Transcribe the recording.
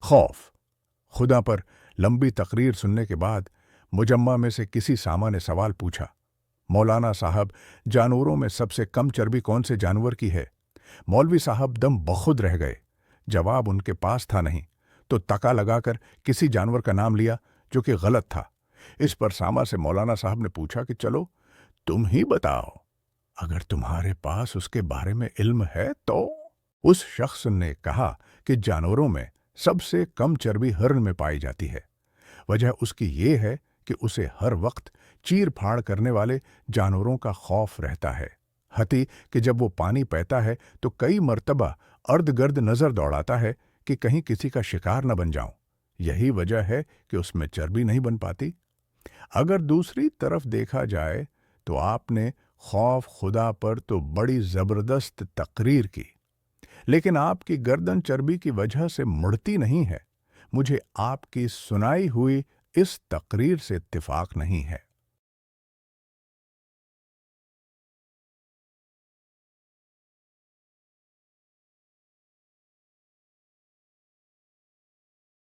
खौफ। खुदा पर लंबी तकरीर सुनने के बाद मुजम्मा में से किसी सामा ने सवाल पूछा, मौलाना साहब, जानवरों में सबसे कम चर्बी कौन से जानवर की है? मौलवी साहब दम बखुद रह गए। जवाब उनके पास था नहीं, तो तका लगाकर किसी जानवर का नाम लिया जो कि गलत था। इस पर सामा से मौलाना साहब ने पूछा कि चलो तुम ही बताओ, अगर तुम्हारे पास उसके बारे में इल्म है तो। उस शख्स ने कहा कि जानवरों में सबसे कम चर्बी हिरन में पाई जाती है। वजह उसकी ये है कि उसे हर वक्त चीर फाड़ करने वाले जानवरों का खौफ रहता है। हती कि जब वो पानी पीता है तो कई मर्तबा अर्द गर्द नजर दौड़ाता है कि कहीं किसी का शिकार न बन जाऊं। यही वजह है कि उसमें चर्बी नहीं बन पाती। अगर दूसरी तरफ देखा जाए तो आपने खौफ खुदा पर तो बड़ी जबरदस्त तकरीर की, लेकिन आपकी गर्दन चर्बी की वजह से मुड़ती नहीं है। मुझे आपकी सुनाई हुई इस तकरीर से इत्तिफाक नहीं है।